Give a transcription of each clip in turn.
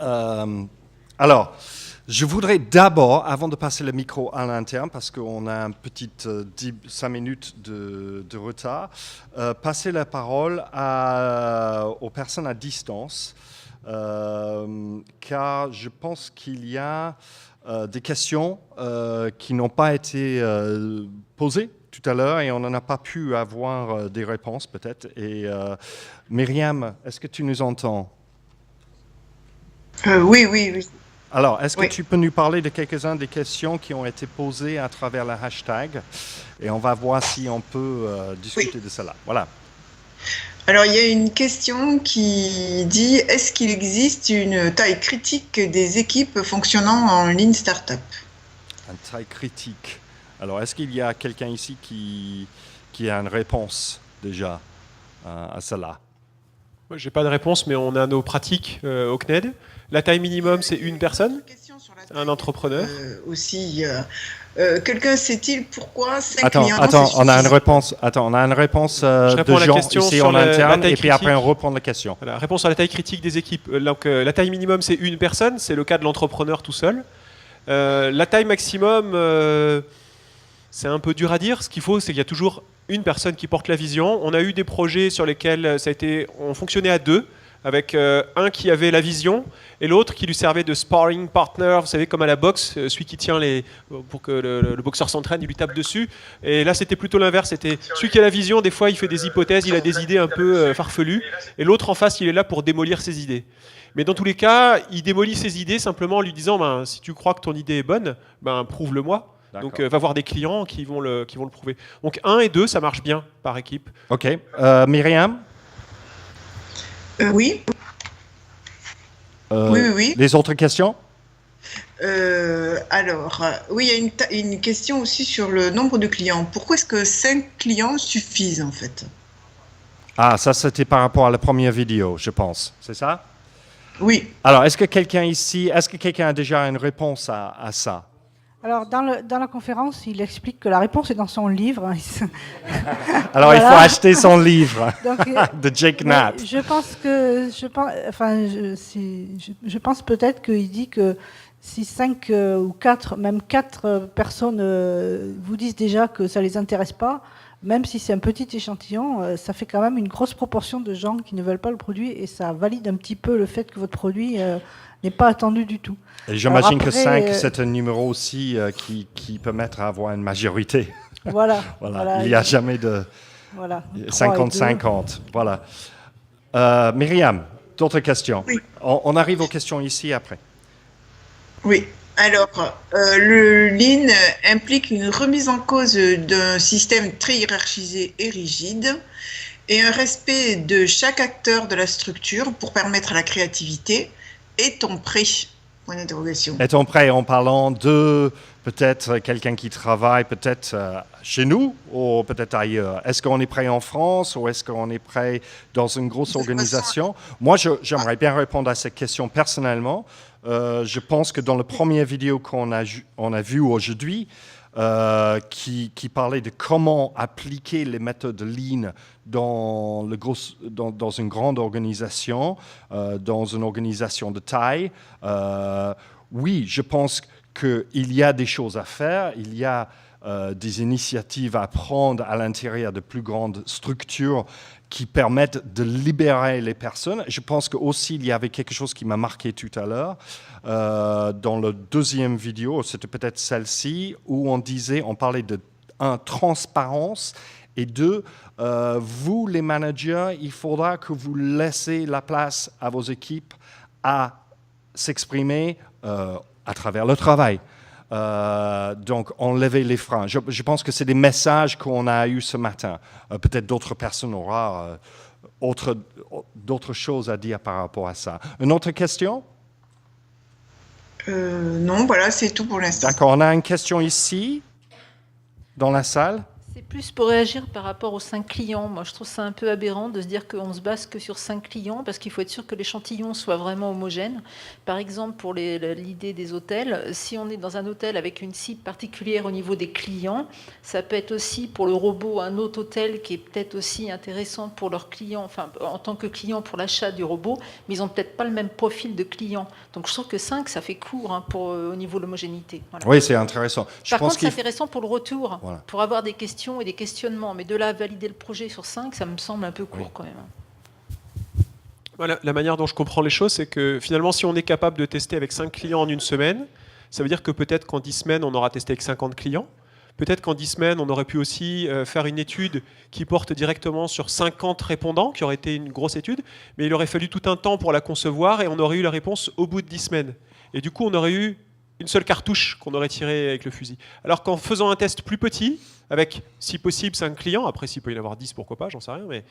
Euh, alors, je voudrais d'abord, avant de passer le micro à l'interne, parce qu'on a un petit 5 minutes de retard, passer la parole aux personnes à distance, car je pense qu'il y a des questions qui n'ont pas été posées tout à l'heure et on n'en a pas pu avoir des réponses peut-être. Et Myriam, est-ce que tu nous entends? Oui, oui, oui. Alors, est-ce que Oui, tu peux nous parler de quelques-unes des questions qui ont été posées à travers le hashtag? Et on va voir si on peut oui. discuter de cela. Voilà. Alors, il y a une question qui dit, est-ce qu'il existe une taille critique des équipes fonctionnant en ligne startup? Un taille critique. Alors, est-ce qu'il y a quelqu'un ici qui a une réponse déjà à cela? Moi, j'ai pas de réponse, mais on a nos pratiques au CNED. La taille minimum, c'est une Il y a une personne, autre question sur la un taille entrepreneur. aussi. Quelqu'un sait-il pourquoi 5 Attends, clients, c'est attends, on a une suffisant? réponse. Attends, on a une réponse Je réponds de à la Jean question ici sur en la interne, taille et puis après on critique. reprend la question. Voilà, réponse à la taille critique des équipes. Donc, la taille minimum, c'est une personne. C'est le cas de l'entrepreneur tout seul. La taille maximum, c'est un peu dur à dire. Ce qu'il faut, c'est qu'il y a toujours une personne qui porte la vision. On a eu des projets sur lesquels on fonctionnait à deux, avec un qui avait la vision et l'autre qui lui servait de sparring partner, vous savez, comme à la boxe, celui qui tient pour que le boxeur s'entraîne, il lui tape dessus. Et là, c'était plutôt l'inverse. C'était celui qui a la vision, des fois, il fait des hypothèses, il a des idées un peu farfelues, et l'autre en face, il est là pour démolir ses idées. Mais dans tous les cas, il démolit ses idées simplement en lui disant, si tu crois que ton idée est bonne, prouve-le-moi. Donc, va voir des clients qui vont le prouver. Donc, 1 et 2, ça marche bien par équipe. OK. Myriam, Oui, oui, oui, oui. les autres questions? Oui, il y a une question aussi sur le nombre de clients. Pourquoi est-ce que 5 clients suffisent en fait? Ah, ça c'était par rapport à la première vidéo, je pense. C'est ça? Oui. Alors, est-ce que quelqu'un a déjà une réponse à ça? Alors, dans la conférence, il explique que la réponse est dans son livre. Alors, il faut Voilà. acheter son livre Donc, de Jake mais Knapp. je pense peut-être qu'il dit que si 5 ou 4, même 4 personnes vous disent déjà que ça les intéresse pas, même si c'est un petit échantillon, ça fait quand même une grosse proportion de gens qui ne veulent pas le produit et ça valide un petit peu le fait que votre produit n'est pas attendu du tout. Et j'imagine que Après, 5, c'est un numéro aussi qui peut mettre à avoir une majorité. Voilà. Voilà. Il n'y a jamais de Voilà, 50-50. Voilà. Myriam, d'autres questions? Oui. On arrive aux questions ici après. Oui. Alors, le Lean implique une remise en cause d'un système très hiérarchisé et rigide et un respect de chaque acteur de la structure pour permettre la créativité. Est-on prêt? Point d'interrogation. Est-on prêt en parlant de peut-être quelqu'un qui travaille peut-être chez nous ou peut-être ailleurs? Est-ce qu'on est prêt en France ou est-ce qu'on est prêt dans une grosse organisation? Moi, j'aimerais bien répondre à cette question personnellement. Je pense que dans la première vidéo qu'on a vue aujourd'hui, qui parlait de comment appliquer les méthodes Lean dans une grande organisation, dans une organisation de taille. Oui, je pense qu'il y a des choses à faire, il y a des initiatives à prendre à l'intérieur de plus grandes structures qui permettent de libérer les personnes. Je pense qu'aussi, il y avait quelque chose qui m'a marqué tout à l'heure. Dans la deuxième vidéo, c'était peut-être celle-ci, où on parlait de, transparence, et deux, vous, les managers, il faudra que vous laissez la place à vos équipes à s'exprimer à travers le travail. Donc, enlever les freins. Je pense que c'est des messages qu'on a eus ce matin. Peut-être d'autres personnes auront d'autres choses à dire par rapport à ça. Une autre question? Non, voilà, c'est tout pour l'instant. D'accord, on a une question ici, dans la salle. C'est plus pour réagir par rapport aux 5 clients. Moi, je trouve ça un peu aberrant de se dire qu'on se base que sur 5 clients, parce qu'il faut être sûr que l'échantillon soit vraiment homogène. Par exemple, pour l'idée des hôtels, si on est dans un hôtel avec une cible particulière au niveau des clients, ça peut être aussi pour le robot un autre hôtel qui est peut-être aussi intéressant pour leurs clients, enfin en tant que client pour l'achat du robot, mais ils n'ont peut-être pas le même profil de client. Donc je trouve que 5, ça fait court au niveau de l'homogénéité. Voilà. Oui, c'est intéressant. Par contre, c'est intéressant pour le retour, voilà, pour avoir des questions et des questionnements. Mais de là à valider le projet sur 5, ça me semble un peu court quand même. Voilà, la manière dont je comprends les choses, c'est que finalement, si on est capable de tester avec 5 clients en une semaine, ça veut dire que peut-être qu'en 10 semaines, on aura testé avec 50 clients. Peut-être qu'en 10 semaines, on aurait pu aussi faire une étude qui porte directement sur 50 répondants, qui aurait été une grosse étude, mais il aurait fallu tout un temps pour la concevoir et on aurait eu la réponse au bout de 10 semaines. Et du coup, on aurait eu une seule cartouche qu'on aurait tirée avec le fusil. Alors qu'en faisant un test plus petit, avec si possible 5 clients, après s'il peut y en avoir 10, pourquoi pas, j'en sais rien, mais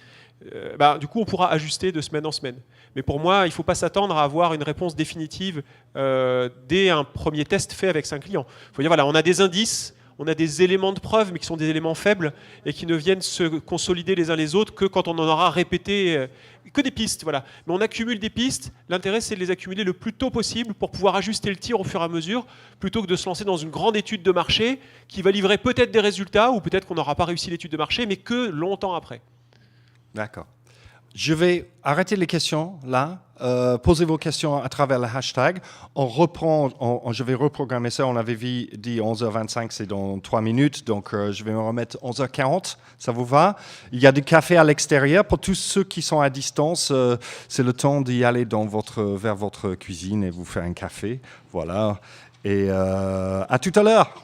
du coup on pourra ajuster de semaine en semaine. Mais pour moi, il ne faut pas s'attendre à avoir une réponse définitive dès un premier test fait avec 5 clients. Il faut dire, voilà, on a des indices, on a des éléments de preuve, mais qui sont des éléments faibles et qui ne viennent se consolider les uns les autres que quand on en aura répété, que des pistes. Voilà. Mais on accumule des pistes, l'intérêt c'est de les accumuler le plus tôt possible pour pouvoir ajuster le tir au fur et à mesure, plutôt que de se lancer dans une grande étude de marché qui va livrer peut-être des résultats, ou peut-être qu'on n'aura pas réussi l'étude de marché, mais que longtemps après. D'accord. Je vais arrêter les questions là. Posez vos questions à travers le hashtag. On reprend, je vais reprogrammer ça. On avait dit 11h25, c'est dans 3 minutes. Donc, je vais me remettre 11h40. Ça vous va? Il y a du café à l'extérieur. Pour tous ceux qui sont à distance, c'est le temps d'y aller vers votre cuisine et vous faire un café. Voilà. Et à tout à l'heure.